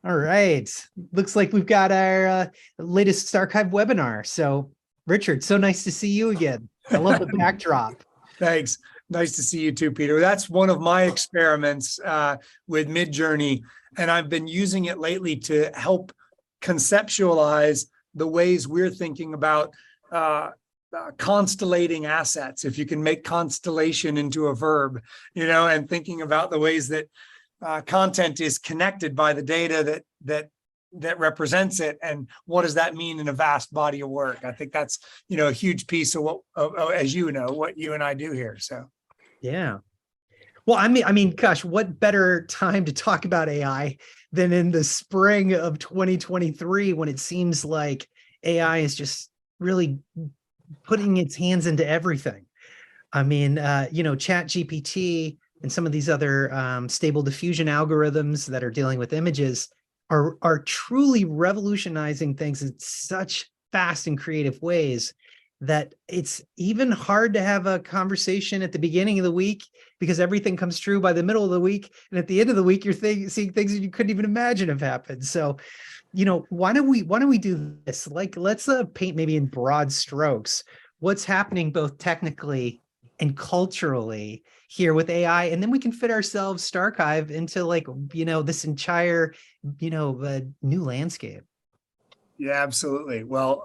All right. Looks like we've got our latest Starchive webinar. So, Richard, so nice to see you again. I love the backdrop. Thanks. Nice to see you too, Peter. That's one of my experiments with Midjourney, and I've been using it lately to help conceptualize the ways we're thinking about constellating assets, if you can make constellation into a verb, and thinking about the ways that content is connected by the data that represents it, and what does that mean in a vast body of work. I think that's a huge piece of what, as you know, what you and I do here. So yeah. Well, I mean, gosh, what better time to talk about AI than in the spring of 2023, when it seems like AI is just really putting its hands into everything. I mean, ChatGPT and some of these other stable diffusion algorithms that are dealing with images are truly revolutionizing things in such fast and creative ways that it's even hard to have a conversation at the beginning of the week, because everything comes true by the middle of the week. And at the end of the week, you're seeing things that you couldn't even imagine have happened. So, why don't we do this? Like, let's paint maybe in broad strokes what's happening both technically and culturally here with AI, and then we can fit ourselves Starchive into this entire new landscape. yeah, absolutely. Well,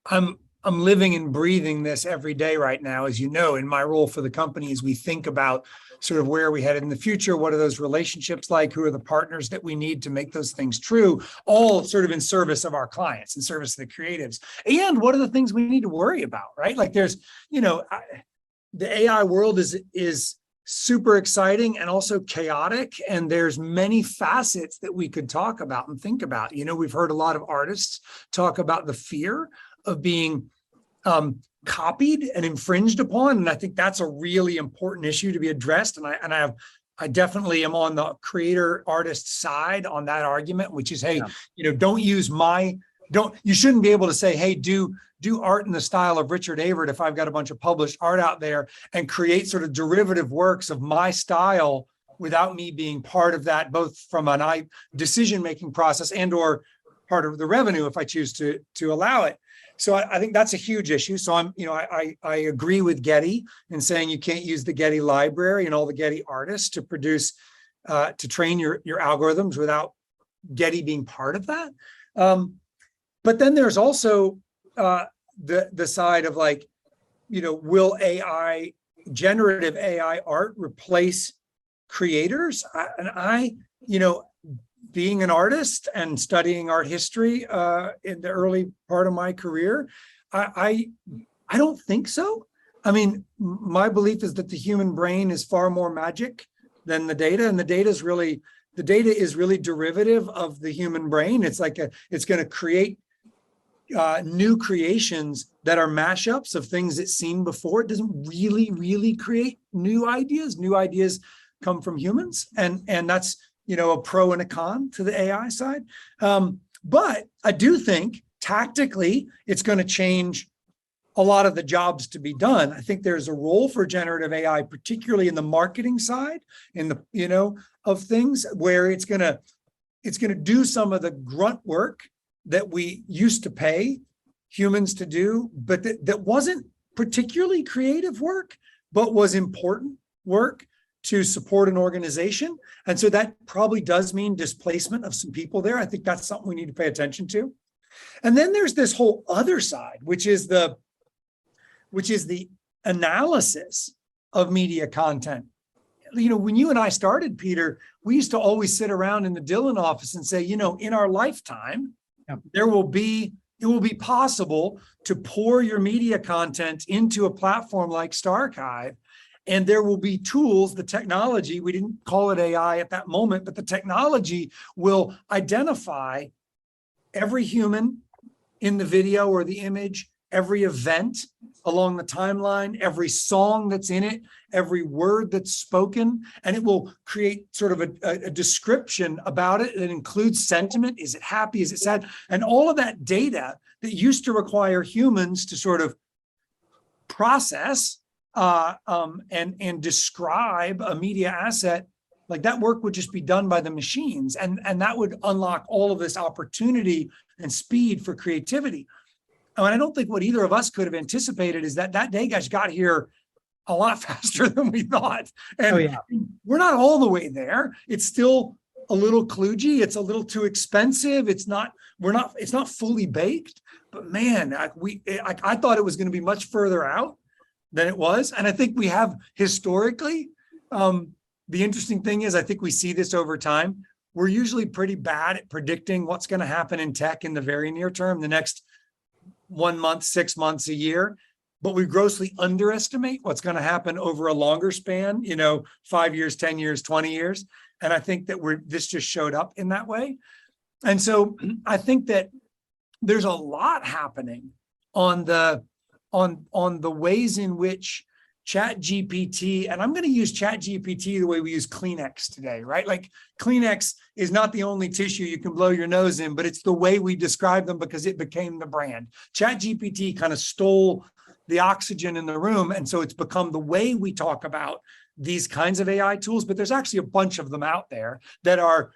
I'm living and breathing this every day right now. As you know, in my role for the company, as we think about sort of where are we headed in the future, what are those relationships like, who are the partners that we need to make those things true, all sort of in service of our clients, in service of the creatives, and what are the things we need to worry about, right? Like there's, the AI world is super exciting and also chaotic, and there's many facets that we could talk about and think about. We've heard a lot of artists talk about the fear of being copied and infringed upon, and I think that's a really important issue to be addressed. And I definitely am on the creator artist side on that argument, which is, hey, you shouldn't be able to say, hey, do art in the style of Richard Averitt if I've got a bunch of published art out there, and create sort of derivative works of my style without me being part of that, both from an decision-making process and or part of the revenue if I choose to allow it. So I think that's a huge issue. So I agree with Getty in saying you can't use the Getty library and all the Getty artists to produce, to train your algorithms without Getty being part of that. But then there's also the side of will generative AI art replace creators? Being an artist and studying art history in the early part of my career, I don't think so. I mean, my belief is that the human brain is far more magic than the data, and the data is really derivative of the human brain. It's it's going to create new creations that are mashups of things it's seen before. It doesn't really create new ideas. New ideas come from humans, and that's a pro and a con to the AI side. But I do think tactically it's going to change a lot of the jobs to be done. I think there's a role for generative AI, particularly in the marketing side, in the of things, where it's going to do some of the grunt work that we used to pay humans to do, but that wasn't particularly creative work, but was important work to support an organization. And so that probably does mean displacement of some people there. I think that's something we need to pay attention to. And then there's this whole other side, which is the analysis of media content. When you and I started, Peter, we used to always sit around in the Dillon office and say, in our lifetime, it will be possible to pour your media content into a platform like Starchive. And there will be tools, the technology, we didn't call it AI at that moment, but the technology will identify every human in the video or the image, every event along the timeline, every song that's in it, every word that's spoken, and it will create sort of a description about it that includes sentiment. Is it happy? Is it sad? And all of that data that used to require humans to sort of process and describe a media asset like that work would just be done by the machines, and that would unlock all of this opportunity and speed for creativity. And I don't think what either of us could have anticipated is that that day, guys, got here a lot faster than we thought. And we're not all the way there. It's still a little kludgy. It's a little too expensive. It's not fully baked, but man, I thought it was going to be much further out than it was. And I think we have historically, the interesting thing is, I think we see this over time. We're usually pretty bad at predicting what's going to happen in tech in the very near term, the next 1 month, 6 months, a year. But we grossly underestimate what's going to happen over a longer span, 5 years, 10 years, 20 years. And I think that this just showed up in that way. And so I think that there's a lot happening on the ways in which ChatGPT, and I'm going to use ChatGPT the way we use Kleenex today, right? Like Kleenex is not the only tissue you can blow your nose in, but it's the way we describe them because it became the brand. ChatGPT kind of stole the oxygen in the room. And so it's become the way we talk about these kinds of AI tools, but there's actually a bunch of them out there that are,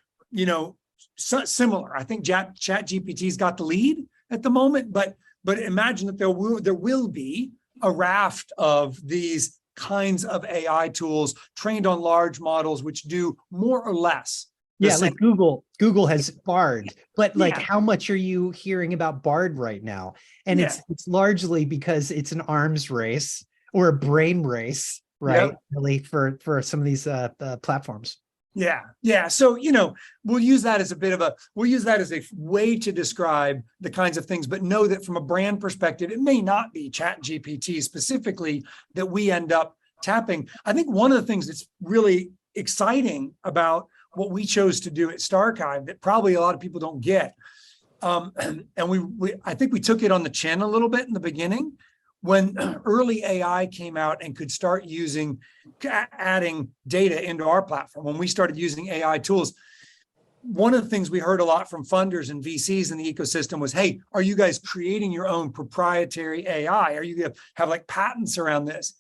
similar. I think ChatGPT's got the lead at the moment, but imagine that there will be a raft of these kinds of AI tools trained on large models, which do more or less. Yeah, like Google has Bard, but like how much are you hearing about Bard right now? And it's largely because it's an arms race or a brain race, right? Really for some of these platforms. Yeah. So, we'll use that as a way to describe the kinds of things, but know that from a brand perspective, it may not be ChatGPT specifically that we end up tapping. I think one of the things that's really exciting about what we chose to do at Starchive that probably a lot of people don't get, and I think we took it on the chin a little bit in the beginning, when early AI came out and could start adding data into our platform. When we started using AI tools, one of the things we heard a lot from funders and VCs in the ecosystem was, hey, are you guys creating your own proprietary AI? Are you going to have like patents around this?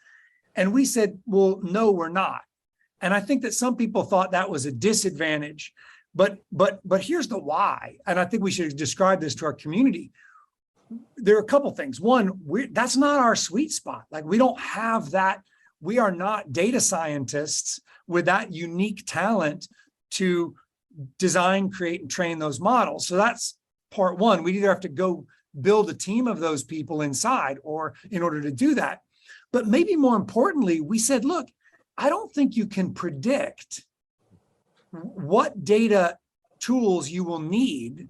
And we said, well, no, we're not. And I think that some people thought that was a disadvantage, but here's the why. And I think we should describe this to our community. There are a couple things. One, that's not our sweet spot. Like we don't have that. We are not data scientists with that unique talent to design, create, and train those models. So that's part one. We either have to go build a team of those people inside or in order to do that. But maybe more importantly, we said, look, I don't think you can predict what data tools you will need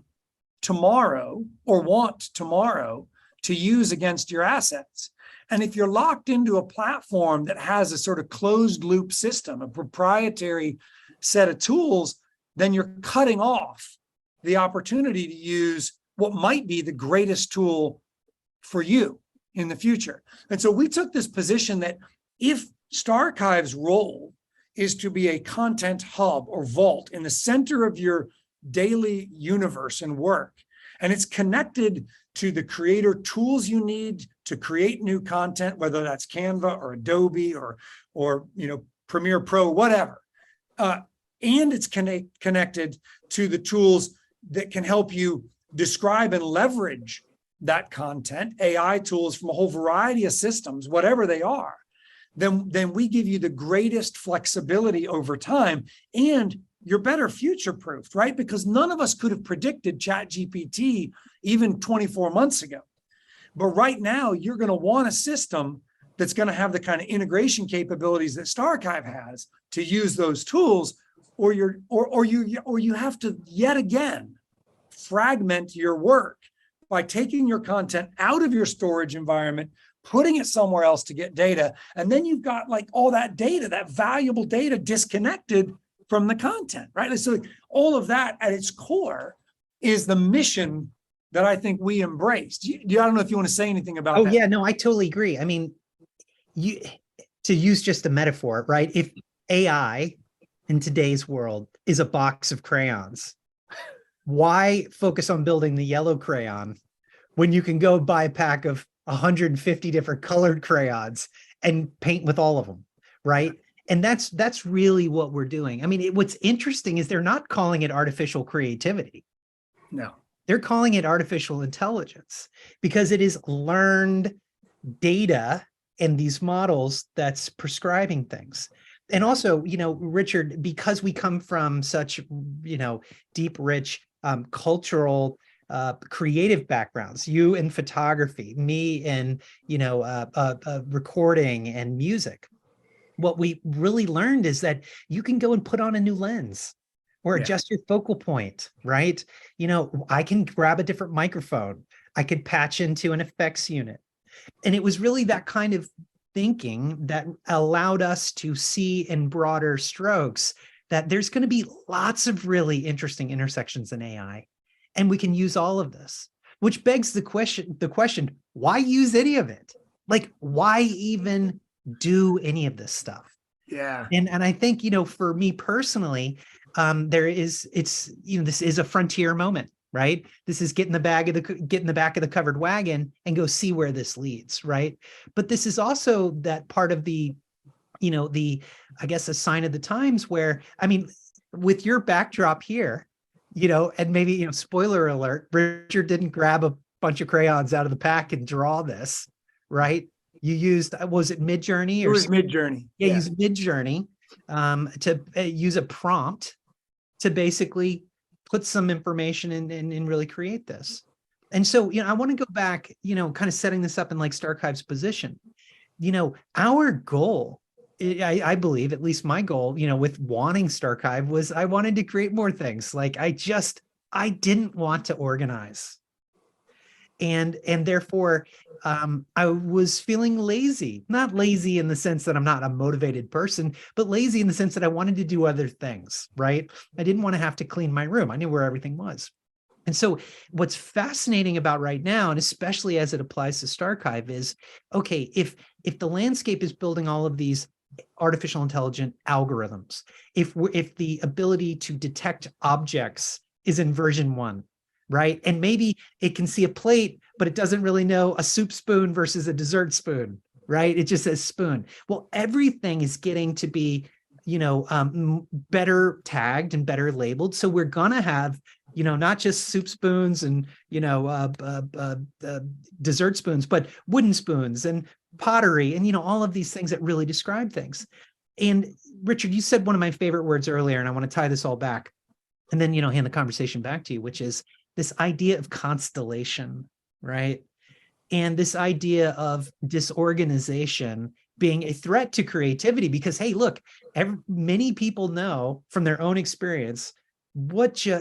tomorrow or want tomorrow to use against your assets. And if you're locked into a platform that has a sort of closed loop system, a proprietary set of tools, then you're cutting off the opportunity to use what might be the greatest tool for you in the future. And so we took this position that if Starchive's role is to be a content hub or vault in the center of your daily universe and work, and it's connected to the creator tools you need to create new content, whether that's Canva or Adobe or Premiere Pro, whatever, and it's connected to the tools that can help you describe and leverage that content, AI tools from a whole variety of systems, whatever they are, then we give you the greatest flexibility over time, and you're better future-proofed, right? Because none of us could have predicted ChatGPT even 24 months ago. But right now, you're going to want a system that's going to have the kind of integration capabilities that Starchive has to use those tools, or you have to yet again fragment your work by taking your content out of your storage environment, putting it somewhere else to get data, and then you've got like all that data, that valuable data, disconnected from the content, right? So all of that at its core is the mission that I think we embraced. I don't know if you want to say anything about that. Oh yeah, no, I totally agree. I mean, to use just a metaphor, right? If AI in today's world is a box of crayons, why focus on building the yellow crayon when you can go buy a pack of 150 different colored crayons and paint with all of them, right? And that's really what we're doing. I mean, what's interesting is they're not calling it artificial creativity. No. They're calling it artificial intelligence because it is learned data in these models that's prescribing things. And also, Richard, because we come from such, deep, rich cultural, creative backgrounds, you in photography, me in, recording and music. What we really learned is that you can go and put on a new lens or adjust your focal point, right? I can grab a different microphone. I could patch into an effects unit. And it was really that kind of thinking that allowed us to see in broader strokes that there's going to be lots of really interesting intersections in AI. And we can use all of this, which begs the question, why use any of it? Like, why even do any of this stuff? Yeah. And I think, for me personally, this is a frontier moment, right? This is get in the back of the covered wagon and go see where this leads, right? But this is also that part of the, I guess, a sign of the times where, I mean, with your backdrop here, and maybe, spoiler alert, Richard didn't grab a bunch of crayons out of the pack and draw this, right? You used, was it Midjourney? It was Midjourney. Yeah, use Midjourney to use a prompt to basically put some information in and really create this. And so, I want to go back, kind of setting this up in like Starchive's position. Our goal, I believe, at least my goal, with wanting Starchive was I wanted to create more things. Like I didn't want to organize. And therefore, I was feeling lazy, not lazy in the sense that I'm not a motivated person, but lazy in the sense that I wanted to do other things, right? I didn't want to have to clean my room. I knew where everything was. And so what's fascinating about right now, and especially as it applies to Starchive, is, okay, if the landscape is building all of these artificial intelligent algorithms, if the ability to detect objects is in version 1, right? And maybe it can see a plate, but it doesn't really know a soup spoon versus a dessert spoon, right? It just says spoon. Well, everything is getting to be, better tagged and better labeled. So we're going to have, not just soup spoons and, dessert spoons, but wooden spoons and pottery and, all of these things that really describe things. And Richard, you said one of my favorite words earlier, and I want to tie this all back and then, hand the conversation back to you, which is this idea of constellation, right? And this idea of disorganization being a threat to creativity, because, hey, look, many people know from their own experience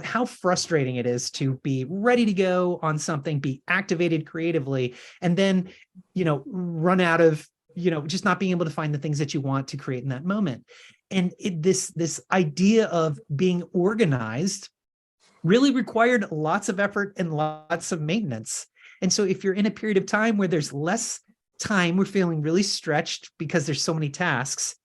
how frustrating it is to be ready to go on something, be activated creatively, and then, run out of, just not being able to find the things that you want to create in that moment. And this idea of being organized really required lots of effort and lots of maintenance. And so if you're in a period of time where there's less time, we're feeling really stretched because there's so many tasks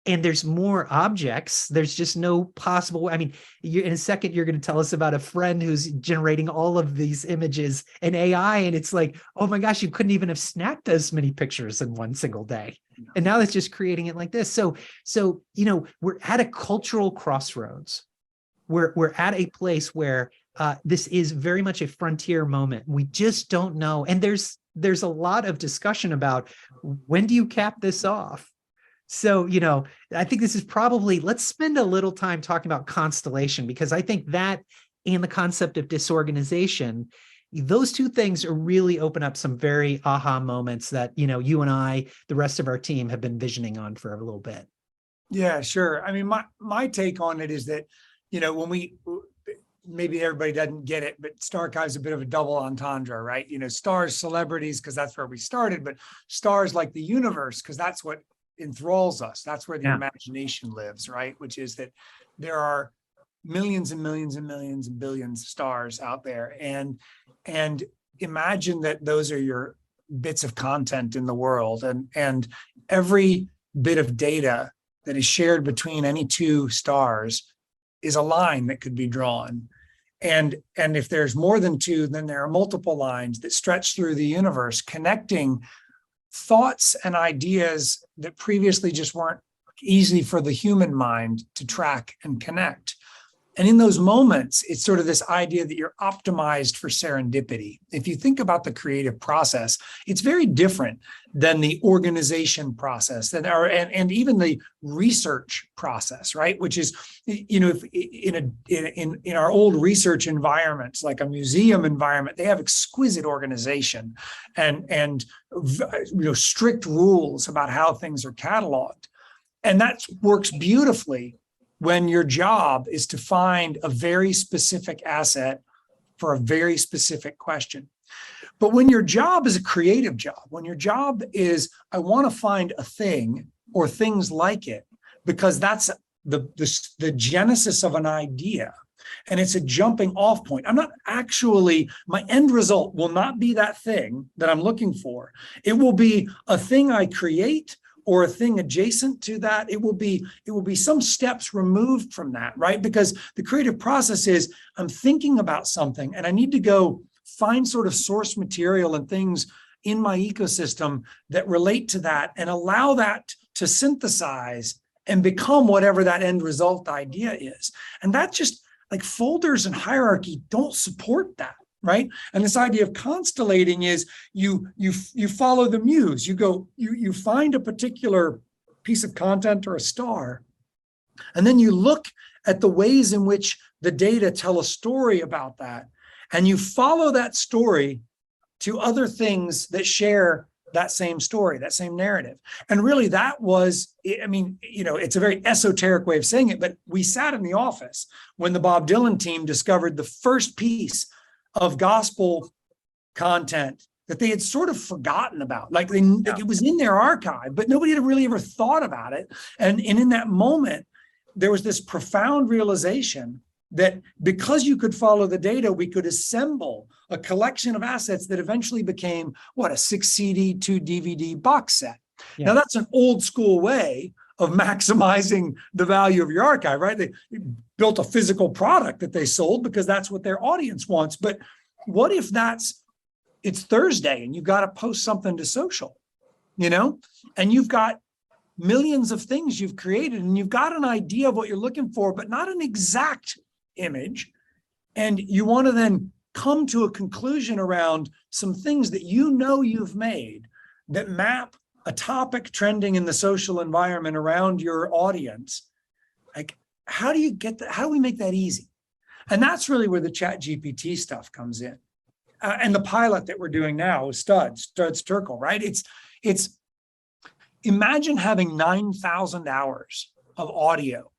and there's more objects, there's just no possible, I mean, in a second, you're going to tell us about a friend who's generating all of these images in AI. And it's like, oh my gosh, you couldn't even have snapped as many pictures in one single day. And now it's just creating it like this. So, we're at a cultural crossroads. We're at a place where this is very much a frontier moment. We just don't know. And there's a lot of discussion about when do you cap this off? So, I think this is probably, let's spend a little time talking about constellation, because I think that and the concept of disorganization, those two things are really open up some very aha moments that, you and I, the rest of our team, have been visioning on for a little bit. Yeah, sure. I mean, my take on it is that, when maybe everybody doesn't get it, but Starchive's a bit of a double entendre, right? Stars, celebrities, because that's where we started, but stars like the universe, because that's what enthralls us. That's where the imagination lives, right? Which is that there are millions and millions and millions and billions of stars out there. And imagine that those are your bits of content in the world. And every bit of data that is shared between any two stars is a line that could be drawn. And if there's more than two, then there are multiple lines that stretch through the universe, connecting thoughts and ideas that previously just weren't easy for the human mind to track and connect. And in those moments, it's sort of this idea that you're optimized for serendipity. If you think about the creative process, it's very different than the organization process and even the research process, right? Which is, if in our old research environments, like a museum environment, they have exquisite organization and strict rules about how things are cataloged. And that works beautifully when your job is to find a very specific asset for a very specific question. But when your job is a creative job, when your job is, I want to find a thing or things like it, because that's the genesis of an idea, and it's a jumping off point. I'm not actually, my end result will not be that thing that I'm looking for. It will be a thing I create or a thing adjacent to that. It will be some steps removed from that, right? Because the creative process is, I'm thinking about something and I need to go find sort of source material and things in my ecosystem that relate to that and allow that to synthesize and become whatever that end result idea is. And that just, like, folders and hierarchy don't support that. Right. And this idea of constellating is you follow the muse. You find a particular piece of content or a star, and then you look at the ways in which the data tell a story about that, and you follow that story to other things that share that same story, that same narrative. And really, that was, I mean, it's a very esoteric way of saying it, but we sat in the office when the Bob Dylan team discovered the first piece of gospel content that they had sort of forgotten about. Like it was in their archive, but nobody had really ever thought about it. And in that moment, there was this profound realization that because you could follow the data, we could assemble a collection of assets that eventually became, a 6 CD, 2 DVD box set. Yeah. Now, that's an old school way of maximizing the value of your archive, right? They built a physical product that they sold because that's what their audience wants. But what if it's Thursday and you've got to post something to social, and you've got millions of things you've created and you've got an idea of what you're looking for, but not an exact image. And you want to then come to a conclusion around some things that you've made that map a topic trending in the social environment around your audience. Like, how do you get that? How do we make that easy? And that's really where the ChatGPT stuff comes in. And the pilot that we're doing now is Studs Terkel, right? It's imagine having 9,000 hours of audio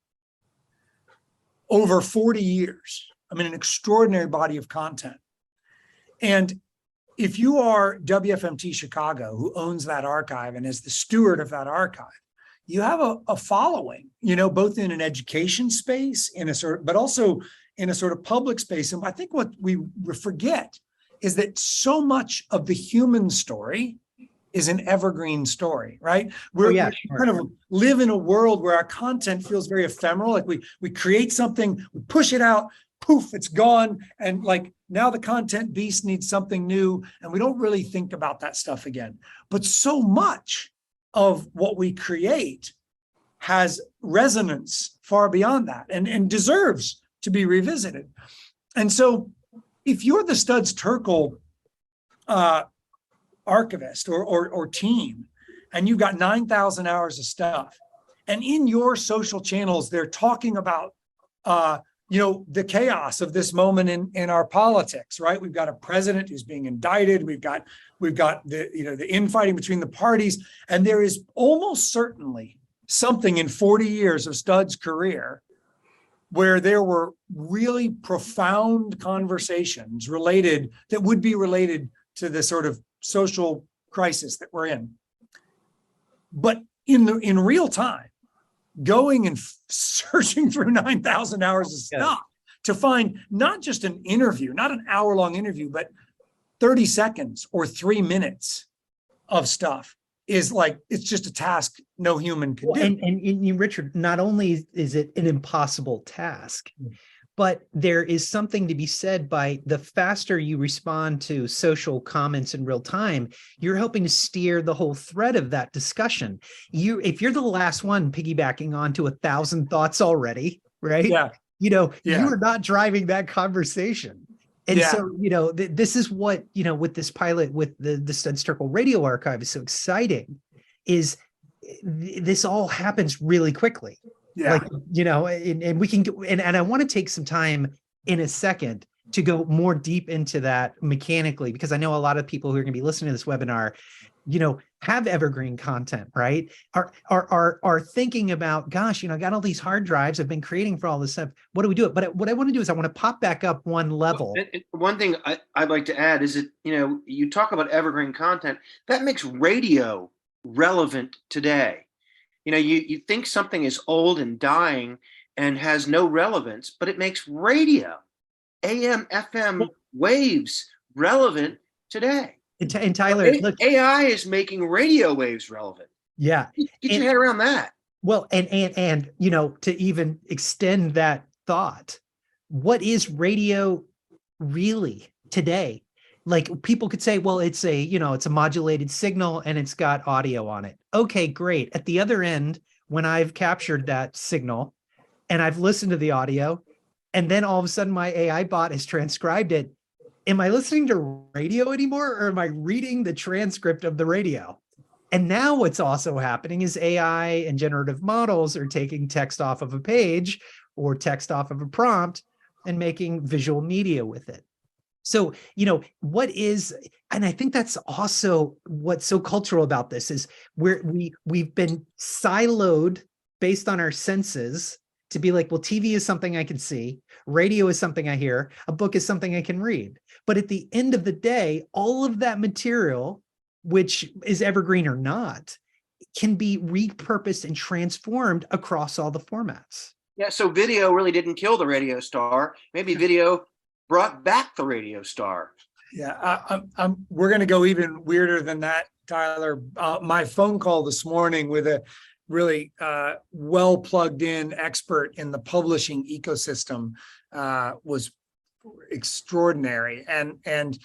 over 40 years. I mean, an extraordinary body of content. And if you are WFMT Chicago, who owns that archive and is the steward of that archive, you have a following, both in an education space, but also in a sort of public space. And I think what we forget is that so much of the human story is an evergreen story, right? We kind of live in a world where our content feels very ephemeral. Like we create something, we push it out, poof, it's gone. And like now the content beast needs something new, and we don't really think about that stuff again. But so much of what we create has resonance far beyond that and deserves to be revisited. And so if you're the Studs Terkel archivist or team, and you've got 9,000 hours of stuff, and in your social channels, they're talking about the chaos of this moment in our politics, right? We've got a president who's being indicted. We've got the infighting between the parties, and there is almost certainly something in 40 years of Studs' career where there were really profound conversations that would be related to the sort of social crisis that we're in. But in real time, going and searching through 9,000 hours of stuff to find not just an interview, not an hour-long interview, but 30 seconds or 3 minutes of stuff is like, it's just a task no human can do. And Richard, not only is it an impossible task, But there is something to be said by the faster you respond to social comments in real time, you're helping to steer the whole thread of that discussion. If you're the last one piggybacking onto 1,000 thoughts already, right? Yeah. You are not driving that conversation. And so, this is what, with this pilot, with the Studs Terkel Radio Archive is so exciting, is this all happens really quickly. Yeah. Like, and we can go, and I want to take some time in a second to go more deep into that mechanically, because I know a lot of people who are going to be listening to this webinar, have evergreen content, right? Are thinking about, gosh, I got all these hard drives I've been creating for all this stuff. What do we do? But what I want to do is I want to pop back up one level. One thing I'd like to add is that, you talk about evergreen content, that makes radio relevant today. You think something is old and dying and has no relevance, but it makes radio, AM, FM waves relevant today. And Tyler, look, AI is making radio waves relevant. Yeah. Get your head around that. Well, and to even extend that thought, what is radio really today? Like, people could say, well, it's a modulated signal and it's got audio on it. Okay, great. At the other end, when I've captured that signal and I've listened to the audio, and then all of a sudden my AI bot has transcribed it, am I listening to radio anymore, or am I reading the transcript of the radio? And now what's also happening is AI and generative models are taking text off of a page or text off of a prompt and making visual media with it. So, and I think that's also what's so cultural about this, is we've been siloed based on our senses to be like, well, TV is something I can see, radio is something I hear, a book is something I can read. But at the end of the day, all of that material, which is evergreen or not, can be repurposed and transformed across all the formats. Yeah, so video really didn't kill the radio star. Maybe video brought back the radio star. Yeah, we're going to go even weirder than that, Tyler. My phone call this morning with a really well plugged in expert in the publishing ecosystem was extraordinary. And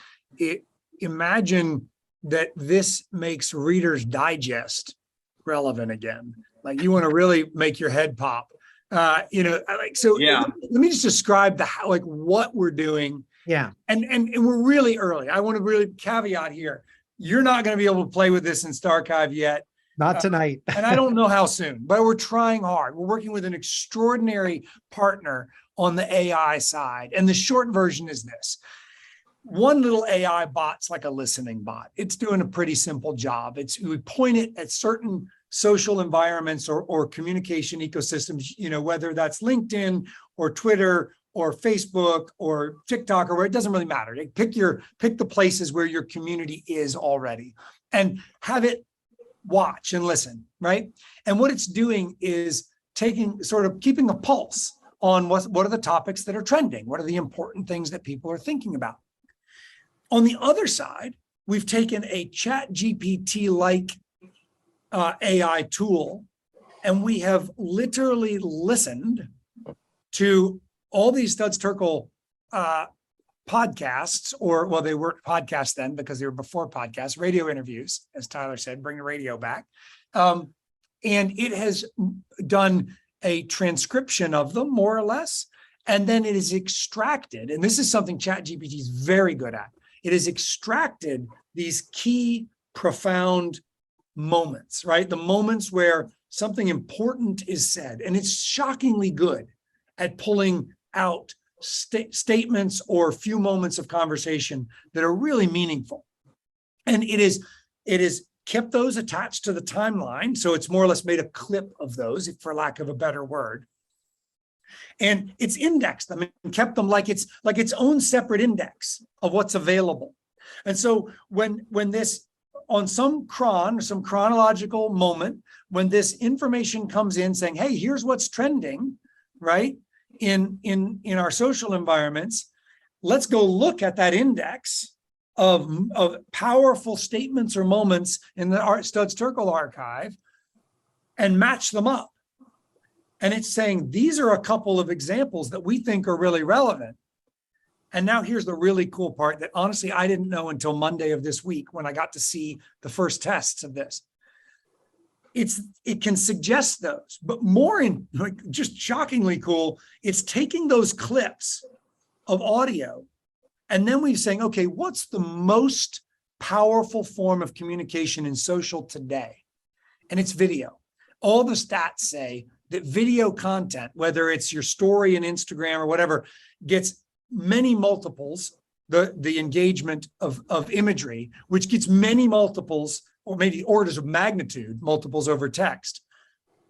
imagine that this makes Reader's Digest relevant again. Like, you want to really make your head pop. Let me just describe what we're doing. Yeah. And we're really early. I want to really caveat here. You're not going to be able to play with this in Starchive yet. Not tonight. And I don't know how soon, but we're trying hard. We're working with an extraordinary partner on the AI side. And the short version is this. One little AI bot's like a listening bot. It's doing a pretty simple job. We point it at certain social environments or communication ecosystems, whether that's LinkedIn or Twitter or Facebook or TikTok, or where it doesn't really matter. Pick the places where your community is already and have it watch and listen, right? And what it's doing is keeping a pulse on what are the topics that are trending? What are the important things that people are thinking about? On the other side, we've taken a ChatGPT-like AI tool, and we have literally listened to all these Studs Terkel podcasts, they weren't podcasts then because they were before podcasts, radio interviews, as Tyler said, bring the radio back. And it has done a transcription of them, more or less, and then it is extracted, and this is something ChatGPT is very good at. It has extracted these key, profound moments, right? The moments where something important is said, and it's shockingly good at pulling out statements or few moments of conversation that are really meaningful. And it is kept those attached to the timeline, so it's more or less made a clip of those, for lack of a better word. And it's indexed them and kept them like its own separate index of what's available. And so when this, on some chronological moment, when this information comes in saying, hey, here's what's trending, right, in our social environments, let's go look at that index of powerful statements or moments in the Studs Terkel archive and match them up And it's saying, these are a couple of examples that we think are really relevant. And now here's the really cool part that honestly, I didn't know until Monday of this week when I got to see the first tests of this. It can suggest those, but more in like just shockingly cool, it's taking those clips of audio. And then we're saying, okay, what's the most powerful form of communication in social today? And it's video. All the stats say that video content, whether it's your story in Instagram or whatever, gets many multiples, the engagement of imagery, which gets many multiples or maybe orders of magnitude multiples over text.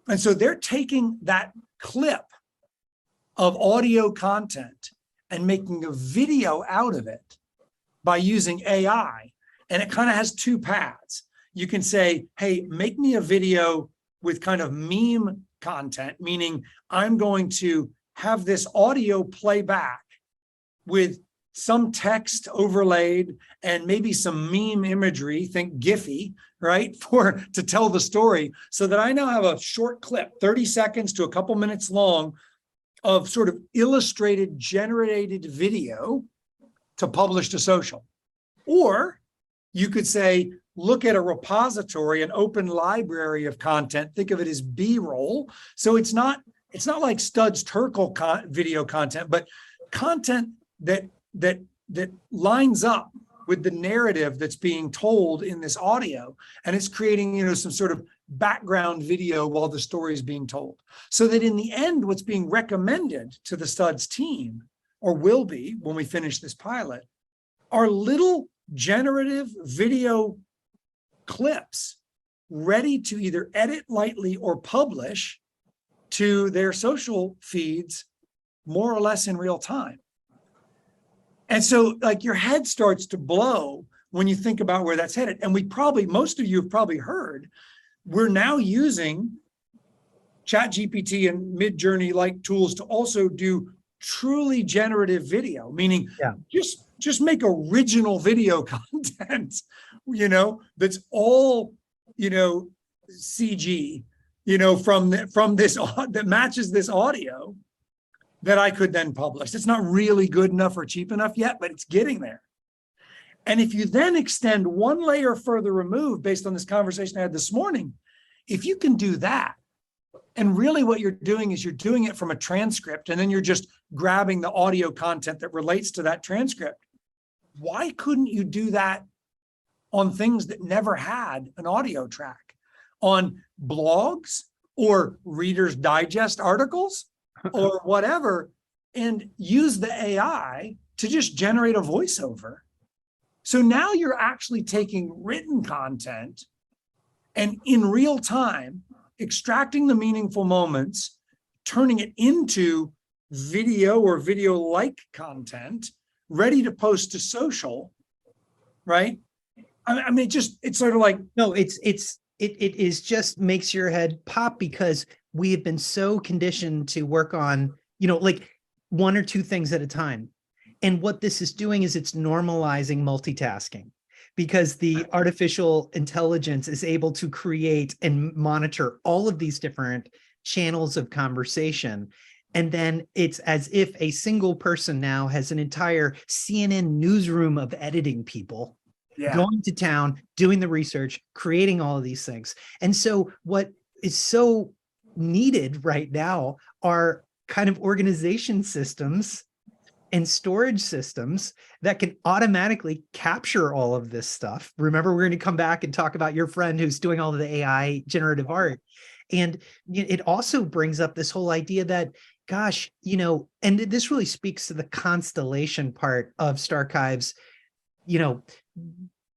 And so they're taking that clip of audio content and making a video out of it by using AI. And it kind of has two paths. You can say, hey, make me a video with kind of meme content, meaning I'm going to have this audio play back with some text overlaid and maybe some meme imagery, think Giphy, right, to tell the story, so that I now have a short clip, 30 seconds to a couple minutes long, of sort of illustrated, generated video to publish to social. Or you could say, look at a repository, an open library of content, think of it as B-roll. So it's not like Studs Terkel video content, but content that lines up with the narrative that's being told in this audio, and it's creating, some sort of background video while the story is being told. So that in the end, what's being recommended to the Studs team, or will be when we finish this pilot, are little generative video clips ready to either edit lightly or publish to their social feeds more or less in real time. And so like your head starts to blow when you think about where that's headed. And most of you have probably heard, we're now using ChatGPT and Midjourney like tools to also do truly generative video, meaning just make original video content, that's all, CG, from this, that matches this audio, that I could then publish. It's not really good enough or cheap enough yet, but it's getting there. And if you then extend one layer further removed based on this conversation I had this morning, if you can do that, and really what you're doing is you're doing it from a transcript, and then you're just grabbing the audio content that relates to that transcript. Why couldn't you do that on things that never had an audio track? On blogs or Reader's Digest articles or whatever, and use the AI to just generate a voiceover. So now you're actually taking written content and in real time, extracting the meaningful moments, turning it into video or video-like content, ready to post to social, right? I mean, it's sort of like, no, it is just makes your head pop, because we have been so conditioned to work on, like one or two things at a time. And what this is doing is it's normalizing multitasking, because the artificial intelligence is able to create and monitor all of these different channels of conversation. And then it's as if a single person now has an entire CNN newsroom of editing people going to town, doing the research, creating all of these things. And so what is so needed right now are kind of organization systems and storage systems that can automatically capture all of this stuff. Remember, we're going to come back and talk about your friend who's doing all of the AI generative art. And it also brings up this whole idea that, gosh, and this really speaks to the constellation part of Starchive's,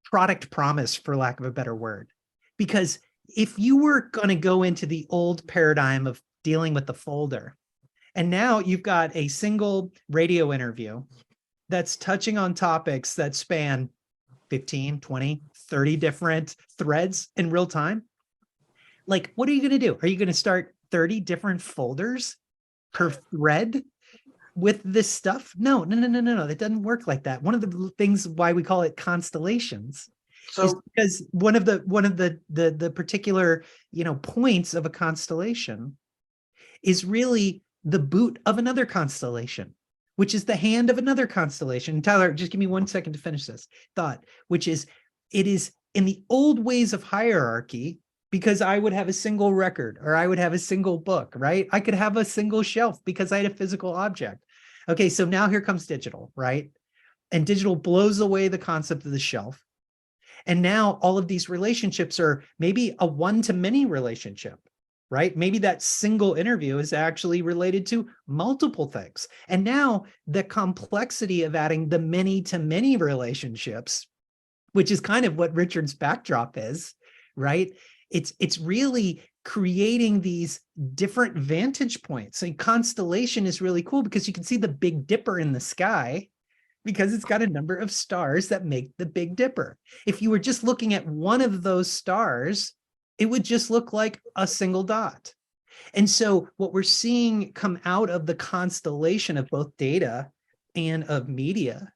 product promise, for lack of a better word. Because if you were going to go into the old paradigm of dealing with the folder, and now you've got a single radio interview that's touching on topics that span 15, 20, 30 different threads in real time, like, what are you going to do? Are you going to start 30 different folders per thread with this stuff? No. That doesn't work like that. One of the things why we call it constellations is because one of the particular, points of a constellation is really the boot of another constellation, which is the hand of another constellation. Tyler, just give me 1 second to finish this thought, which is, it is in the old ways of hierarchy, because I would have a single record or I would have a single book, right? I could have a single shelf because I had a physical object. Okay, so now here comes digital, right? And digital blows away the concept of the shelf. And now all of these relationships are maybe a one-to-many relationship, right? Maybe that single interview is actually related to multiple things. And now the complexity of adding the many-to-many relationships, which is kind of what Richard's backdrop is, right? It's really creating these different vantage points. And constellation is really cool because you can see the Big Dipper in the sky because it's got a number of stars that make the Big Dipper. If you were just looking at one of those stars, it would just look like a single dot. And so what we're seeing come out of the constellation of both data and of media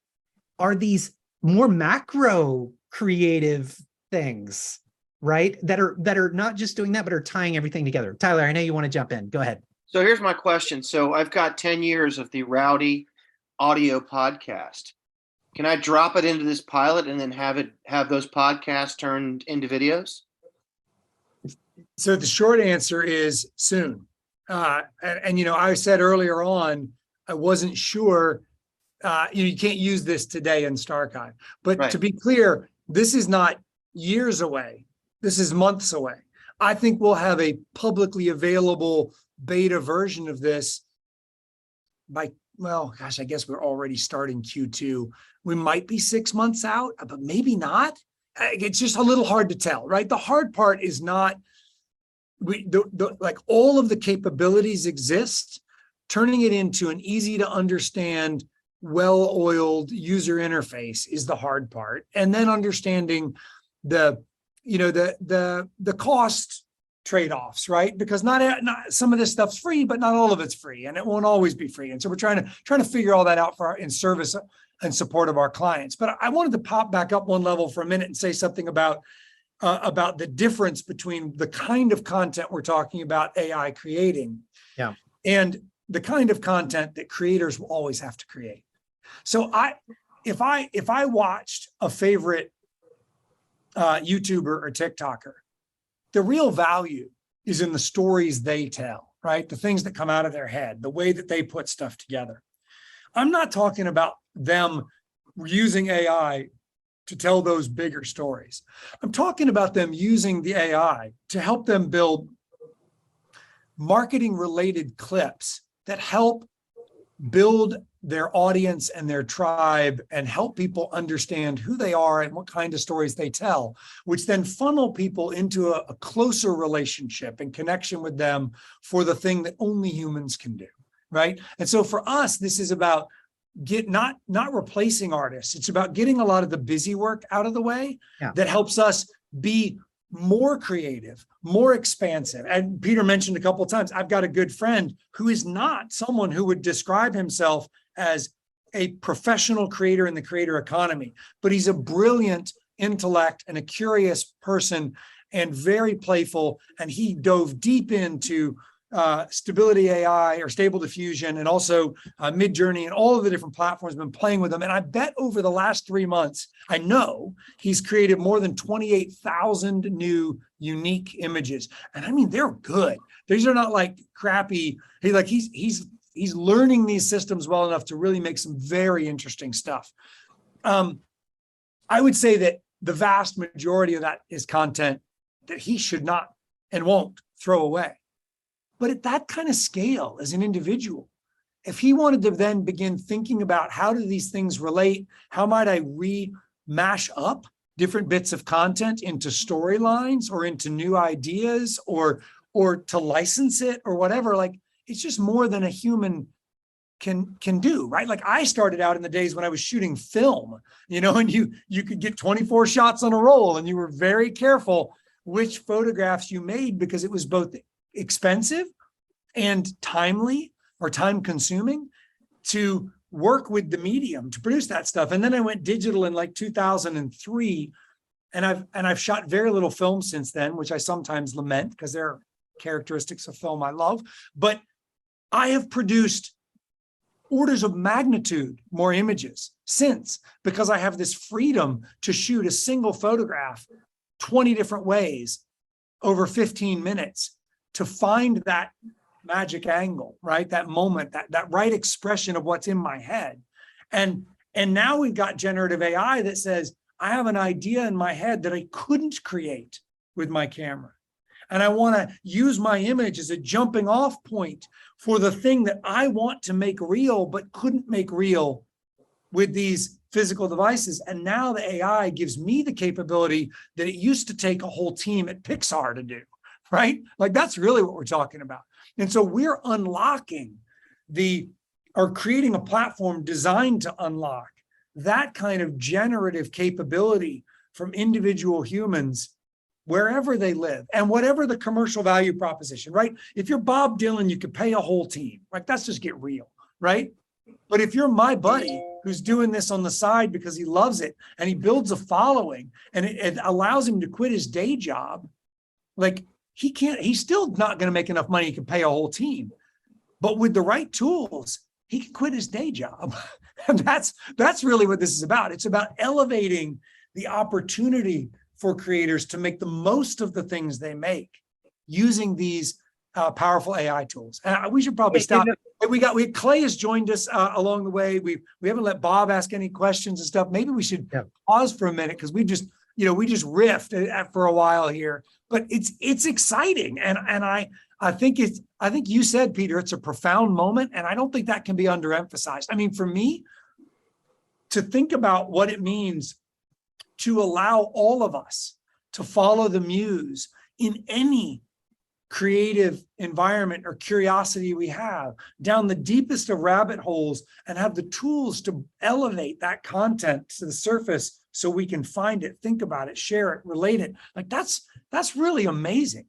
are these more macro creative things, right? That are not just doing that, but are tying everything together. Tyler, I know you want to jump in. Go ahead. So here's my question. So I've got 10 years of the Rowdy audio podcast. Can I drop it into this pilot and then have those podcasts turned into videos? So the short answer is soon. And I said earlier on, I wasn't sure, you can't use this today in Starchive, but Right. To be clear, this is not years away. This is months away. I think we'll have a publicly available beta version of this by, well, gosh, I guess we're already starting Q2. We might be 6 months out, but maybe not. It's just a little hard to tell, right? The hard part is not, like all of the capabilities exist. Turning it into an easy to understand, well-oiled user interface is the hard part. And then understanding the cost trade-offs, right? Because not some of this stuff's free, but not all of it's free, and it won't always be free. And so we're trying to figure all that out in service and support of our clients. But I wanted to pop back up one level for a minute and say something about the difference between the kind of content we're talking about AI creating, and the kind of content that creators will always have to create. So if I watched a favorite YouTuber or TikToker, the real value is in the stories they tell, right? The things that come out of their head, the way that they put stuff together. I'm not talking about them using AI to tell those bigger stories. I'm talking about them using the AI to help them build marketing related clips that help build their audience and their tribe and help people understand who they are and what kind of stories they tell, which then funnel people into a closer relationship and connection with them for the thing that only humans can do, right? And so for us, this is about not replacing artists. It's about getting a lot of the busy work out of the way that helps us be more creative, more expansive. And Peter mentioned a couple of times, I've got a good friend who is not someone who would describe himself as a professional creator in the creator economy, but he's a brilliant intellect and a curious person and very playful. And he dove deep into Stability AI or Stable Diffusion and also Midjourney and all of the different platforms, been playing with them. And I bet over the last 3 months, I know he's created more than 28,000 new unique images. And I mean, they're good. These are not like crappy. He's learning these systems well enough to really make some very interesting stuff. I would say that the vast majority of that is content that he should not and won't throw away. But at that kind of scale as an individual, if he wanted to then begin thinking about how do these things relate, how might I mash up different bits of content into storylines or into new ideas or to license it or whatever, like it's just more than a human can do, right? Like I started out in the days when I was shooting film, and you could get 24 shots on a roll and you were very careful which photographs you made because it was both expensive and timely or time consuming to work with the medium to produce that stuff. And then I went digital in like 2003 and I've shot very little film since then, which I sometimes lament because there are characteristics of film I love, but I have produced orders of magnitude more images since, because I have this freedom to shoot a single photograph 20 different ways over 15 minutes to find that magic angle, right? That moment, that right expression of what's in my head. And now we've got generative AI that says, I have an idea in my head that I couldn't create with my camera. And I want to use my image as a jumping off point for the thing that I want to make real, but couldn't make real with these physical devices. And now the AI gives me the capability that it used to take a whole team at Pixar to do, right? Like, that's really what we're talking about. And so we're unlocking or creating a platform designed to unlock that kind of generative capability from individual humans wherever they live and whatever the commercial value proposition, right? If you're Bob Dylan, you could pay a whole team. Like, that's just get real, right? But if you're my buddy who's doing this on the side because he loves it and he builds a following and it allows him to quit his day job, like, he's still not going to make enough money. He can pay a whole team, but with the right tools, he can quit his day job. And that's really what this is about. It's about elevating the opportunity for creators to make the most of the things they make using these powerful AI tools. And we should probably stop. Clay has joined us along the way. We haven't let Bob ask any questions and stuff. Maybe we should pause for a minute, because we just riffed for a while here. But it's exciting, and I think you said, Peter, it's a profound moment, and I don't think that can be underemphasized. I mean, for me, to think about what it means to allow all of us to follow the muse in any creative environment or curiosity we have, down the deepest of rabbit holes, and have the tools to elevate that content to the surface so we can find it, think about it, share it, relate it. Like, that's really amazing.